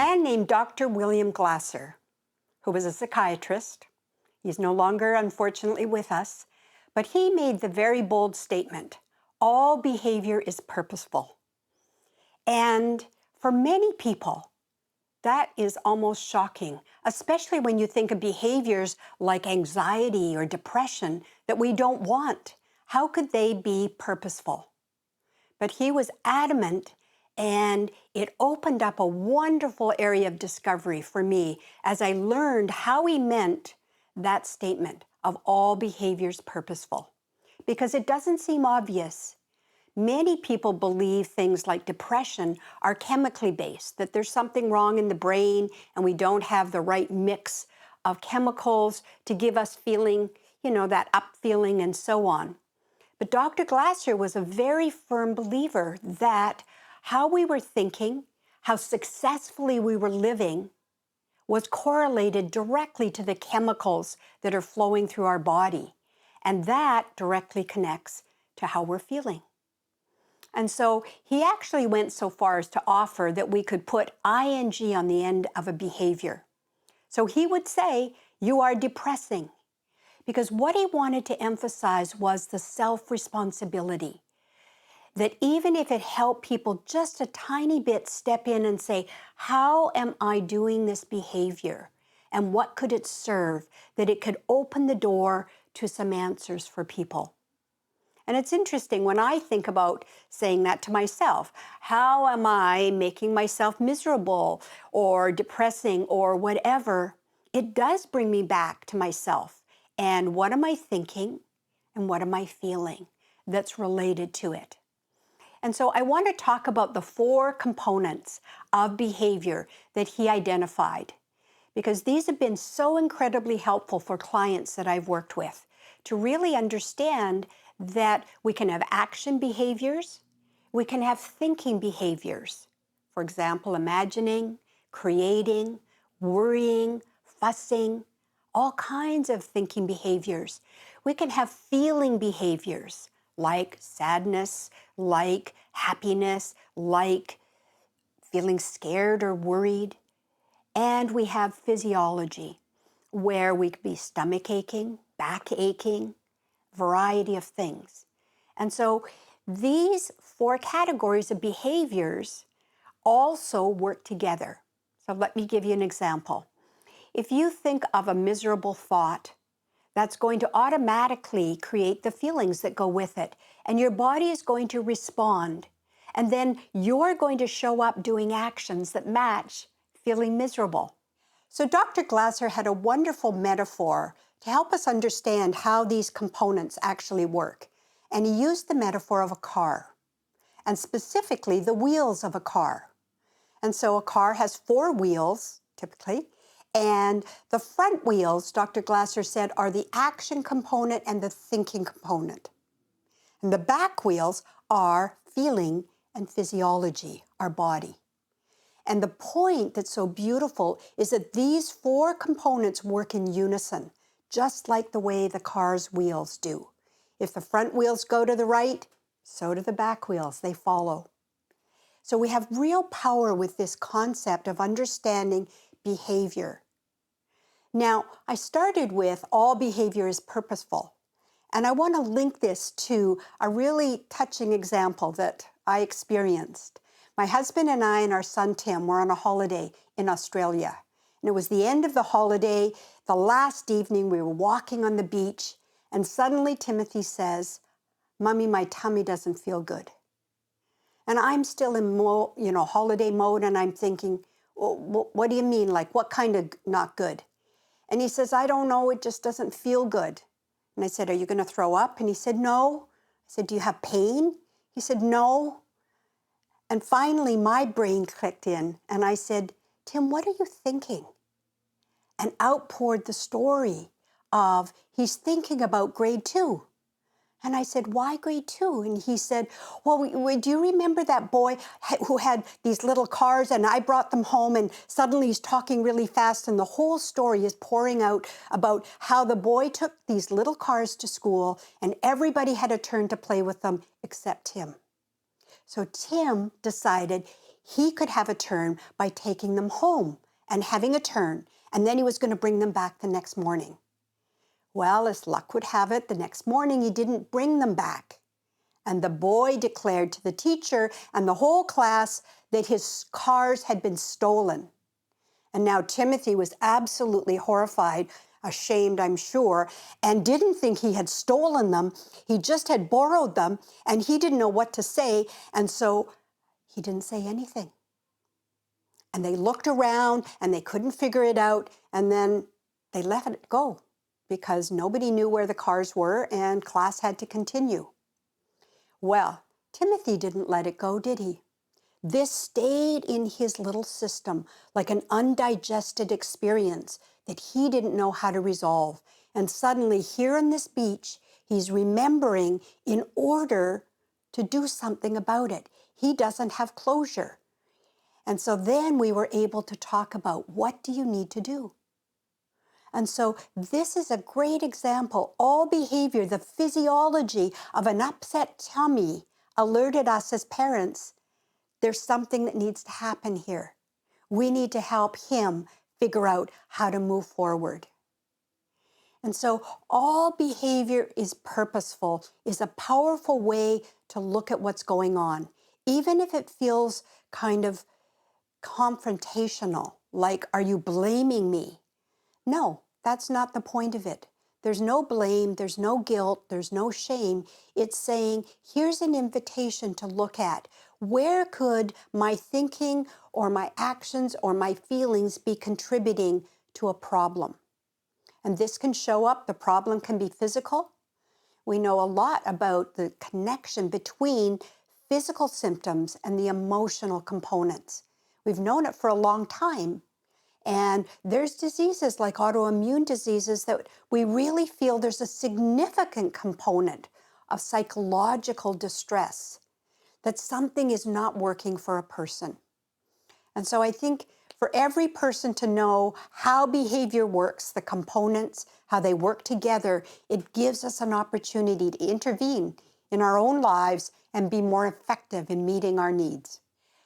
man named Dr. William Glasser, who was a psychiatrist. He's no longer, unfortunately, with us, but he made the very bold statement, all behavior is purposeful. And for many people, that is almost shocking, especially when you think of behaviors like anxiety or depression that we don't want. How could they be purposeful? But he was adamant, and it opened up a wonderful area of discovery for me as I learned how he meant that statement of all behaviors purposeful. Because it doesn't seem obvious. Many people believe things like depression are chemically based, that there's something wrong in the brain and we don't have the right mix of chemicals to give us feeling, that up feeling and so on. But Dr. Glasser was a very firm believer that how we were thinking, how successfully we were living, was correlated directly to the chemicals that are flowing through our body. And that directly connects to how we're feeling. And so he actually went so far as to offer that we could put ing on the end of a behavior. So he would say, you are depressing. Because what he wanted to emphasize was the self-responsibility. That even if it helped people just a tiny bit step in and say, how am I doing this behavior? And what could it serve? That it could open the door to some answers for people. And it's interesting when I think about saying that to myself, how am I making myself miserable or depressing or whatever? It does bring me back to myself. And what am I thinking and what am I feeling that's related to it? And so I want to talk about the 4 components of behavior that he identified, because these have been so incredibly helpful for clients that I've worked with to really understand that we can have action behaviors, we can have thinking behaviors. For example, imagining, creating, worrying, fussing, all kinds of thinking behaviors. We can have feeling behaviors like sadness, like happiness, like feeling scared or worried. And we have physiology, where we could be stomach aching, back aching, variety of things. And so these 4 categories of behaviors also work together. So let me give you an example. If you think of a miserable thought, that's going to automatically create the feelings that go with it. And your body is going to respond. And then you're going to show up doing actions that match feeling miserable. So Dr. Glasser had a wonderful metaphor to help us understand how these components actually work. And he used the metaphor of a car, and specifically the wheels of a car. And so a car has 4 wheels, typically, and the front wheels, Dr. Glasser said, are the action component and the thinking component. And the back wheels are feeling and physiology, our body. And the point that's so beautiful is that these 4 components work in unison, just like the way the car's wheels do. If the front wheels go to the right, so do the back wheels, they follow. So we have real power with this concept of understanding behavior. Now, I started with all behavior is purposeful, and I want to link this to a really touching example that I experienced. My husband and I and our son Tim were on a holiday in Australia. And it was the end of the holiday, the last evening, we were walking on the beach, and suddenly Timothy says, "Mommy, my tummy doesn't feel good." And I'm still in holiday mode, and I'm thinking, well, what do you mean? Like, what kind of not good? And he says, I don't know, it just doesn't feel good. And I said, are you going to throw up? And he said, no. I said, do you have pain? He said, no. And finally, my brain clicked in, and I said, Tim, what are you thinking? And out poured the story of he's thinking about grade 2. And I said, why grade 2? And he said, well, do you remember that boy who had these little cars and I brought them home and suddenly he's talking really fast and the whole story is pouring out about how the boy took these little cars to school and everybody had a turn to play with them except him. So Tim decided he could have a turn by taking them home and having a turn, and then he was going to bring them back the next morning. Well, as luck would have it, the next morning he didn't bring them back. And the boy declared to the teacher and the whole class that his cars had been stolen. And now Timothy was absolutely horrified, ashamed, I'm sure, and didn't think he had stolen them. He just had borrowed them, and he didn't know what to say, and so he didn't say anything. And they looked around, and they couldn't figure it out, and then they let it go because nobody knew where the cars were, and class had to continue. Well, Timothy didn't let it go, did he? This stayed in his little system like an undigested experience that he didn't know how to resolve. And suddenly, here on this beach, he's remembering in order to do something about it. He doesn't have closure. And so then we were able to talk about, what do you need to do? And so this is a great example. All behavior, the physiology of an upset tummy alerted us as parents, there's something that needs to happen here. We need to help him figure out how to move forward. And so all behavior is purposeful is a powerful way to look at what's going on, even if it feels kind of confrontational, like, are you blaming me? No, that's not the point of it. There's no blame, there's no guilt, there's no shame. It's saying, here's an invitation to look at. Where could my thinking or my actions or my feelings be contributing to a problem? And this can show up, the problem can be physical. We know a lot about the connection between physical symptoms and the emotional components. We've known it for a long time. And there's diseases like autoimmune diseases that we really feel there's a significant component of psychological distress, that something is not working for a person. And so I think for every person to know how behavior works, the components, how they work together, it gives us an opportunity to intervene in our own lives and be more effective in meeting our needs.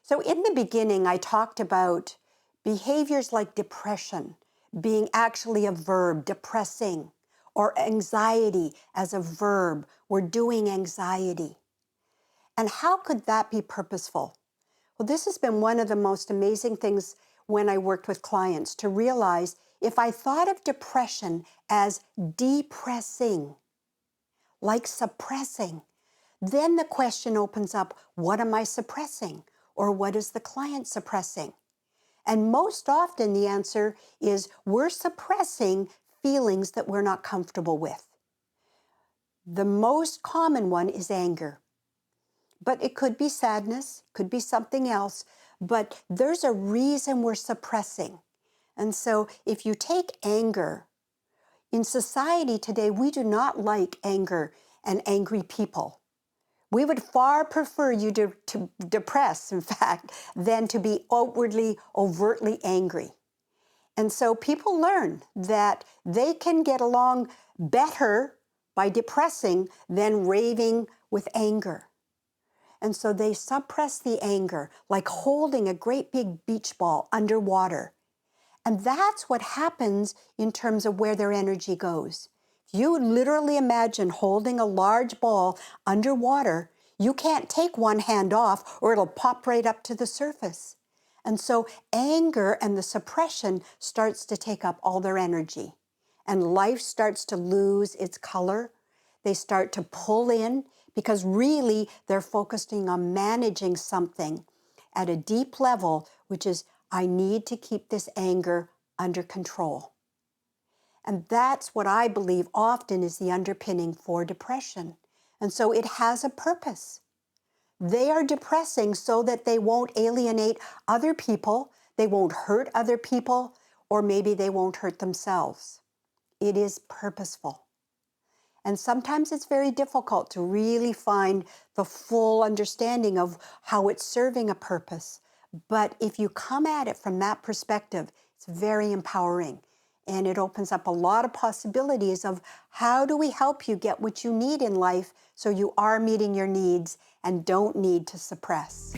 So in the beginning, I talked about behaviors like depression being actually a verb, depressing, or anxiety as a verb, we're doing anxiety. And how could that be purposeful? Well, this has been one of the most amazing things when I worked with clients, to realize if I thought of depression as depressing, like suppressing, then the question opens up, what am I suppressing? Or what is the client suppressing? And most often the answer is we're suppressing feelings that we're not comfortable with. The most common one is anger. But it could be sadness, could be something else, but there's a reason we're suppressing. And so if you take anger, in society today, we do not like anger and angry people. We would far prefer you to depress, in fact, than to be outwardly, overtly angry. And so people learn that they can get along better by depressing than raving with anger. And so they suppress the anger, like holding a great big beach ball underwater. And that's what happens in terms of where their energy goes. If you literally imagine holding a large ball underwater, you can't take one hand off or it'll pop right up to the surface. And so anger and the suppression starts to take up all their energy. And life starts to lose its color. They start to pull in because really they're focusing on managing something at a deep level, which is, I need to keep this anger under control. And that's what I believe often is the underpinning for depression. And so it has a purpose. They are depressing so that they won't alienate other people, they won't hurt other people, or maybe they won't hurt themselves. It is purposeful. And sometimes it's very difficult to really find the full understanding of how it's serving a purpose. But if you come at it from that perspective, it's very empowering. And it opens up a lot of possibilities of how do we help you get what you need in life so you are meeting your needs and don't need to suppress.